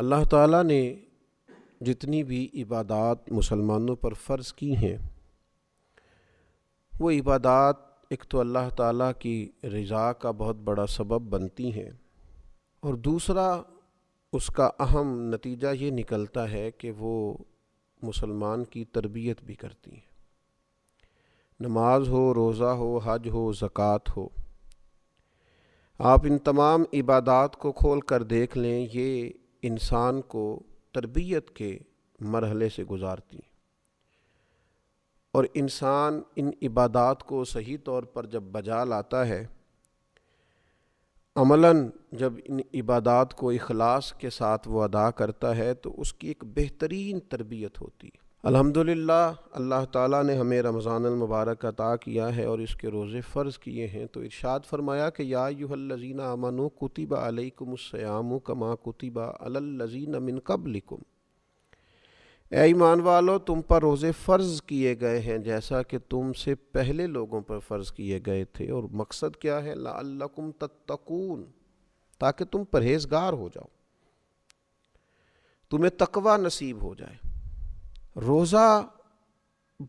اللہ تعالیٰ نے جتنی بھی عبادات مسلمانوں پر فرض کی ہیں، وہ عبادات ایک تو اللہ تعالیٰ کی رضا کا بہت بڑا سبب بنتی ہیں، اور دوسرا اس کا اہم نتیجہ یہ نکلتا ہے کہ وہ مسلمان کی تربیت بھی کرتی ہیں۔ نماز ہو، روزہ ہو، حج ہو، زکوٰۃ ہو، آپ ان تمام عبادات کو کھول کر دیکھ لیں، یہ انسان کو تربیت کے مرحلے سے گزارتی ہیں، اور انسان ان عبادات کو صحیح طور پر جب بجا لاتا ہے، عملاً جب ان عبادات کو اخلاص کے ساتھ وہ ادا کرتا ہے، تو اس کی ایک بہترین تربیت ہوتی ہے۔ الحمدللہ اللہ تعالیٰ نے ہمیں رمضان المبارک عطا کیا ہے اور اس کے روزے فرض کیے ہیں، تو ارشاد فرمایا کہ یا ایھا الذین آمنوا کتب علیکم الصیام کما کتب علی الذین من قبلکم، اے ایمان والو تم پر روزے فرض کیے گئے ہیں جیسا کہ تم سے پہلے لوگوں پر فرض کیے گئے تھے، اور مقصد کیا ہے؟ لعلکم تتقون، تاکہ تم پرہیزگار ہو جاؤ، تمہیں تقوی نصیب ہو جائے۔ روزہ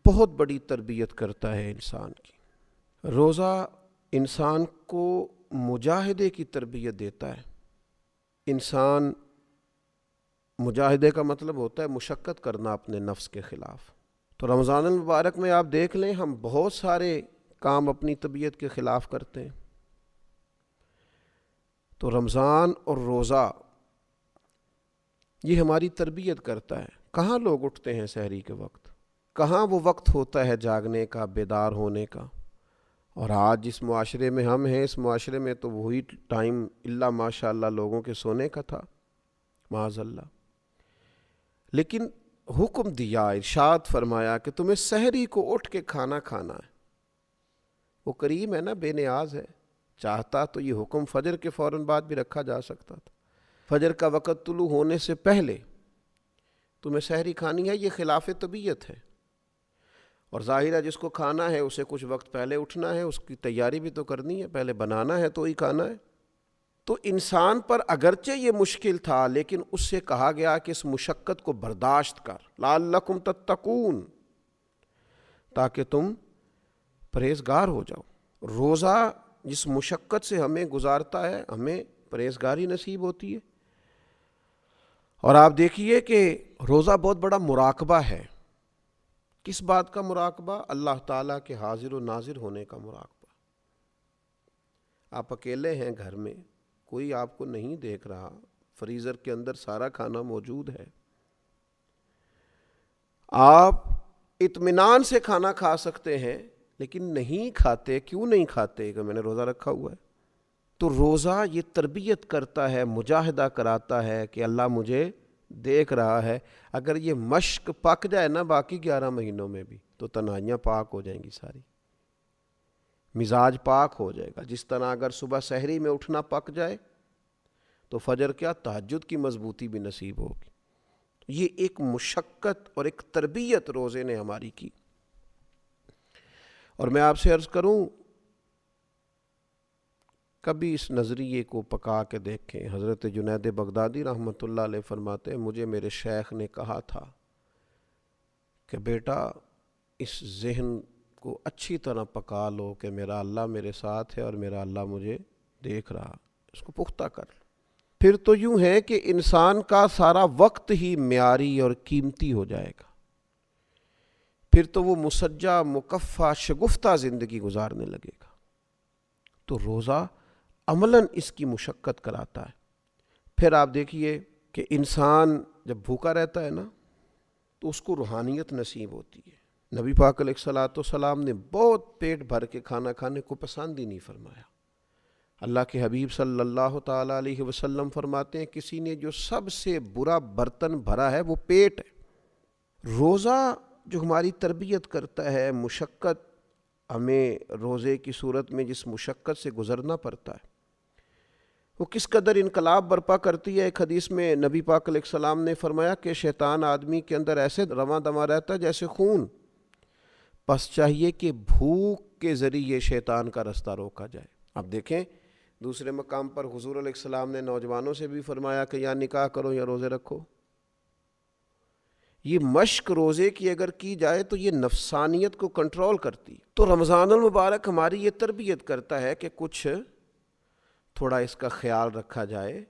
بہت بڑی تربیت کرتا ہے انسان کی۔ روزہ انسان کو مجاہدے کی تربیت دیتا ہے۔ انسان مجاہدے کا مطلب ہوتا ہے مشقت کرنا اپنے نفس کے خلاف۔ تو رمضان المبارک میں آپ دیکھ لیں، ہم بہت سارے کام اپنی طبیعت کے خلاف کرتے ہیں۔ تو رمضان اور روزہ یہ ہماری تربیت کرتا ہے۔ کہاں لوگ اٹھتے ہیں سحری کے وقت؟ کہاں وہ وقت ہوتا ہے جاگنے کا، بیدار ہونے کا؟ اور آج جس معاشرے میں ہم ہیں، اس معاشرے میں تو وہی ٹائم اللہ ماشاء اللہ لوگوں کے سونے کا تھا، معاذ اللہ۔ لیکن حکم دیا، ارشاد فرمایا کہ تمہیں سحری کو اٹھ کے کھانا کھانا ہے۔ وہ کریم ہے نا، بے نیاز ہے، چاہتا تو یہ حکم فجر کے فوراً بعد بھی رکھا جا سکتا تھا۔ فجر کا وقت طلوع ہونے سے پہلے تمہیں سحری کھانی ہے، یہ خلاف طبیعت ہے۔ اور ظاہر ہے جس کو کھانا ہے اسے کچھ وقت پہلے اٹھنا ہے، اس کی تیاری بھی تو کرنی ہے، پہلے بنانا ہے تو ہی کھانا ہے۔ تو انسان پر اگرچہ یہ مشکل تھا، لیکن اس سے کہا گیا کہ اس مشقت کو برداشت کر، لعلکم تتقون، تاکہ تم پرہیزگار ہو جاؤ۔ روزہ جس مشقت سے ہمیں گزارتا ہے، ہمیں پرہیزگاری نصیب ہوتی ہے۔ اور آپ دیکھیے کہ روزہ بہت بڑا مراقبہ ہے۔ کس بات کا مراقبہ؟ اللہ تعالیٰ کے حاضر و ناظر ہونے کا مراقبہ۔ آپ اکیلے ہیں گھر میں، کوئی آپ کو نہیں دیکھ رہا، فریزر کے اندر سارا کھانا موجود ہے، آپ اطمینان سے کھانا کھا سکتے ہیں، لیکن نہیں کھاتے۔ کیوں نہیں کھاتے؟ کہ میں نے روزہ رکھا ہوا ہے۔ تو روزہ یہ تربیت کرتا ہے، مجاہدہ کراتا ہے کہ اللہ مجھے دیکھ رہا ہے۔ اگر یہ مشق پک جائے نا باقی 11 مہینوں میں بھی، تو تنہائیاں پاک ہو جائیں گی، ساری مزاج پاک ہو جائے گا۔ جس طرح اگر صبح سحری میں اٹھنا پک جائے تو فجر کیا تہجد کی مضبوطی بھی نصیب ہوگی۔ یہ ایک مشقت اور ایک تربیت روزے نے ہماری کی۔ اور میں آپ سے عرض کروں، کبھی اس نظریے کو پکا کے دیکھیں۔ حضرت جنید بغدادی رحمۃ اللہ علیہ فرماتے ہیں، مجھے میرے شیخ نے کہا تھا کہ بیٹا اس ذہن کو اچھی طرح پکا لو کہ میرا اللہ میرے ساتھ ہے اور میرا اللہ مجھے دیکھ رہا، اس کو پختہ کر لو۔ پھر تو یوں ہے کہ انسان کا سارا وقت ہی معیاری اور قیمتی ہو جائے گا، پھر تو وہ مسجع مکفّع شگفتہ زندگی گزارنے لگے گا۔ تو روزہ عملاً اس کی مشقت کراتا ہے۔ پھر آپ دیکھیے کہ انسان جب بھوکا رہتا ہے نا، تو اس کو روحانیت نصیب ہوتی ہے۔ نبی پاک علیہ الصلوۃ والسلام نے بہت پیٹ بھر کے کھانا کھانے کو پسند ہی نہیں فرمایا۔ اللہ کے حبیب صلی اللہ تعالیٰ علیہ وسلم فرماتے ہیں، کسی نے جو سب سے برا برتن بھرا ہے وہ پیٹ ہے۔ روزہ جو ہماری تربیت کرتا ہے، مشقت ہمیں روزے کی صورت میں جس مشقت سے گزرنا پڑتا ہے، وہ کس قدر انقلاب برپا کرتی ہے۔ ایک حدیث میں نبی پاک علیہ السلام نے فرمایا کہ شیطان آدمی کے اندر ایسے رواں دواں رہتا ہے جیسے خون، پس چاہیے کہ بھوک کے ذریعے شیطان کا رستہ روکا جائے۔ اب دیکھیں، دوسرے مقام پر حضور علیہ السلام نے نوجوانوں سے بھی فرمایا کہ یا نکاح کرو یا روزے رکھو۔ یہ مشق روزے کی اگر کی جائے تو یہ نفسانیت کو کنٹرول کرتی۔ تو رمضان المبارک ہماری یہ تربیت کرتا ہے کہ کچھ تھوڑا اس کا خیال رکھا جائے۔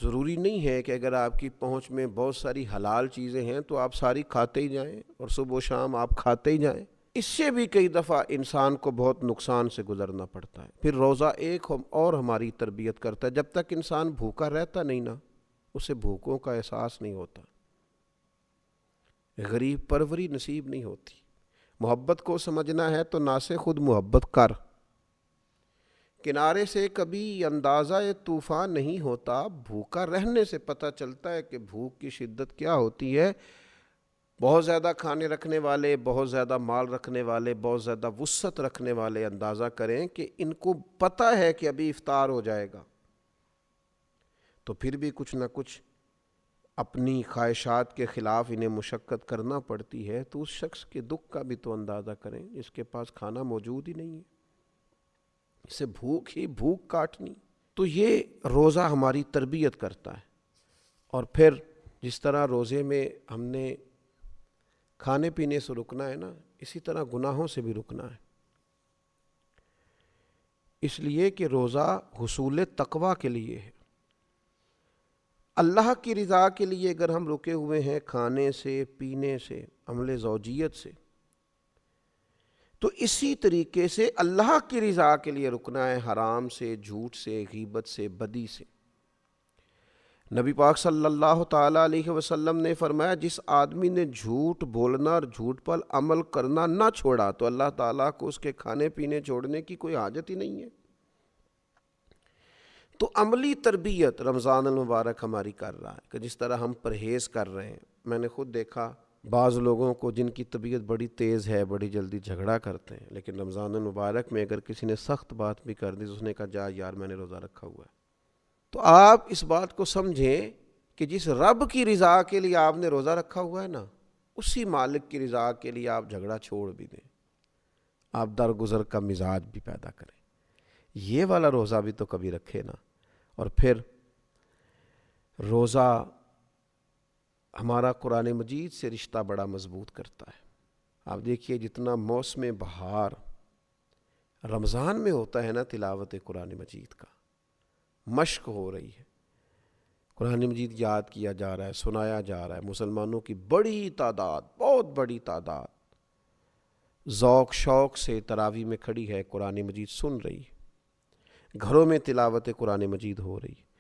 ضروری نہیں ہے کہ اگر آپ کی پہنچ میں بہت ساری حلال چیزیں ہیں تو آپ ساری کھاتے ہی جائیں اور صبح و شام آپ کھاتے ہی جائیں۔ اس سے بھی کئی دفعہ انسان کو بہت نقصان سے گزرنا پڑتا ہے۔ پھر روزہ ایک اور ہماری تربیت کرتا ہے، جب تک انسان بھوکا رہتا نہیں نا، اسے بھوکوں کا احساس نہیں ہوتا، غریب پروری نصیب نہیں ہوتی۔ محبت کو سمجھنا ہے تو نہ سے خود محبت کر۔ کنارے سے کبھی اندازہ طوفان نہیں ہوتا، بھوکا رہنے سے پتہ چلتا ہے کہ بھوک کی شدت کیا ہوتی ہے۔ بہت زیادہ کھانے رکھنے والے، بہت زیادہ مال رکھنے والے، بہت زیادہ وسعت رکھنے والے اندازہ کریں کہ ان کو پتہ ہے کہ ابھی افطار ہو جائے گا، تو پھر بھی کچھ نہ کچھ اپنی خواہشات کے خلاف انہیں مشقت کرنا پڑتی ہے۔ تو اس شخص کے دکھ کا بھی تو اندازہ کریں جس کے پاس کھانا موجود ہی نہیں ہے، اسے بھوک ہی بھوک کاٹنی۔ تو یہ روزہ ہماری تربیت کرتا ہے۔ اور پھر جس طرح روزے میں ہم نے کھانے پینے سے رکنا ہے نا، اسی طرح گناہوں سے بھی رکنا ہے، اس لیے کہ روزہ حصول تقویٰ کے لیے ہے۔ اللہ کی رضا کے لیے اگر ہم رکے ہوئے ہیں کھانے سے، پینے سے، عمل زوجیت سے، تو اسی طریقے سے اللہ کی رضا کے لیے رکنا ہے حرام سے، جھوٹ سے، غیبت سے، بدی سے۔ نبی پاک صلی اللہ تعالیٰ علیہ وسلم نے فرمایا جس آدمی نے جھوٹ بولنا اور جھوٹ پر عمل کرنا نہ چھوڑا تو اللہ تعالیٰ کو اس کے کھانے پینے چھوڑنے کی کوئی حاجت ہی نہیں ہے۔ تو عملی تربیت رمضان المبارک ہماری کر رہا ہے کہ جس طرح ہم پرہیز کر رہے ہیں۔ میں نے خود دیکھا بعض لوگوں کو جن کی طبیعت بڑی تیز ہے، بڑی جلدی جھگڑا کرتے ہیں، لیکن رمضان المبارک میں اگر کسی نے سخت بات بھی کر دی تو اس نے کہا جا یار میں نے روزہ رکھا ہوا ہے۔ تو آپ اس بات کو سمجھیں کہ جس رب کی رضا کے لیے آپ نے روزہ رکھا ہوا ہے نا، اسی مالک کی رضا کے لیے آپ جھگڑا چھوڑ بھی دیں، آپ درگزر کا مزاج بھی پیدا کریں، یہ والا روزہ بھی تو کبھی رکھے نا۔ اور پھر روزہ ہمارا قرآن مجید سے رشتہ بڑا مضبوط کرتا ہے۔ آپ دیکھیے جتنا موسم بہار رمضان میں ہوتا ہے نا، تلاوت قرآن مجید کا مشق ہو رہی ہے، قرآن مجید یاد کیا جا رہا ہے، سنایا جا رہا ہے، مسلمانوں کی بڑی تعداد، بہت بڑی تعداد ذوق شوق سے تراویح میں کھڑی ہے، قرآن مجید سن رہی ہے، گھروں میں تلاوت قرآن مجید ہو رہی ہے۔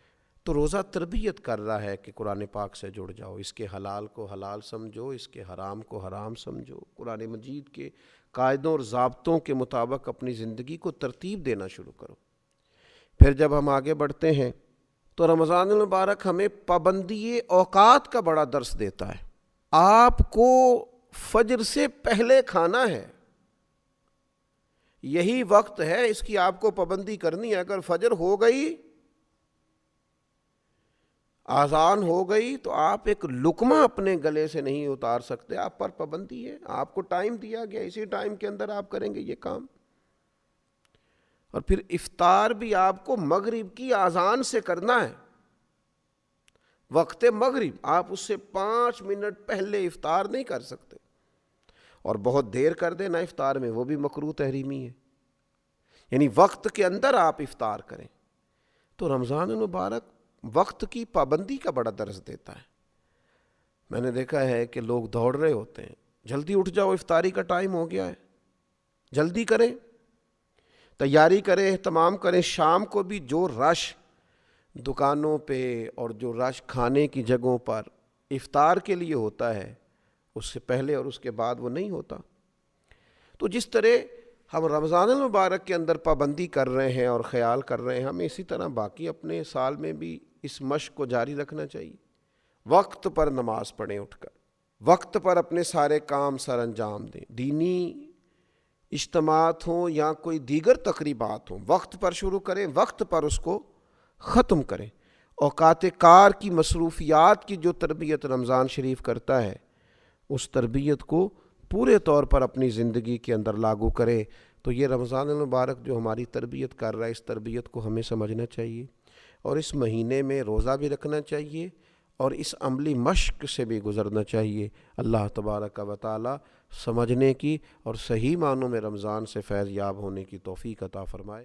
تو روزہ تربیت کر رہا ہے کہ قرآن پاک سے جڑ جاؤ، اس کے حلال کو حلال سمجھو، اس کے حرام کو حرام سمجھو، قرآن مجید کے قاعدوں اور ضابطوں کے مطابق اپنی زندگی کو ترتیب دینا شروع کرو۔ پھر جب ہم آگے بڑھتے ہیں تو رمضان المبارک ہمیں پابندی اوقات کا بڑا درس دیتا ہے۔ آپ کو فجر سے پہلے کھانا ہے، یہی وقت ہے، اس کی آپ کو پابندی کرنی ہے۔ اگر فجر ہو گئی، اذان ہو گئی، تو آپ ایک لقمہ اپنے گلے سے نہیں اتار سکتے، آپ پر پابندی ہے، آپ کو ٹائم دیا گیا، اسی ٹائم کے اندر آپ کریں گے یہ کام۔ اور پھر افطار بھی آپ کو مغرب کی اذان سے کرنا ہے، وقت مغرب، آپ اس سے 5 منٹ پہلے افطار نہیں کر سکتے، اور بہت دیر کر دینا افطار میں وہ بھی مکروہ تحریمی ہے، یعنی وقت کے اندر آپ افطار کریں۔ تو رمضان المبارک وقت کی پابندی کا بڑا درس دیتا ہے۔ میں نے دیکھا ہے کہ لوگ دوڑ رہے ہوتے ہیں، جلدی اٹھ جاؤ افطاری کا ٹائم ہو گیا ہے، جلدی کریں، تیاری کریں، اہتمام کریں۔ شام کو بھی جو رش دکانوں پہ اور جو رش کھانے کی جگہوں پر افطار کے لیے ہوتا ہے، اس سے پہلے اور اس کے بعد وہ نہیں ہوتا۔ تو جس طرح ہم رمضان المبارک کے اندر پابندی کر رہے ہیں اور خیال کر رہے ہیں، ہمیں اسی طرح باقی اپنے سال میں بھی اس مشق کو جاری رکھنا چاہیے۔ وقت پر نماز پڑھیں، اٹھ کر وقت پر اپنے سارے کام سر انجام دیں، دینی اجتماعات ہوں یا کوئی دیگر تقریبات ہوں، وقت پر شروع کریں، وقت پر اس کو ختم کریں۔ اوقات کار کی مصروفیات کی جو تربیت رمضان شریف کرتا ہے، اس تربیت کو پورے طور پر اپنی زندگی کے اندر لاگو کریں، تو یہ رمضان المبارک جو ہماری تربیت کر رہا ہے، اس تربیت کو ہمیں سمجھنا چاہیے، اور اس مہینے میں روزہ بھی رکھنا چاہیے اور اس عملی مشق سے بھی گزرنا چاہیے۔ اللہ تبارک و تعالی سمجھنے کی اور صحیح معنوں میں رمضان سے فیض یاب ہونے کی توفیق عطا فرمائے۔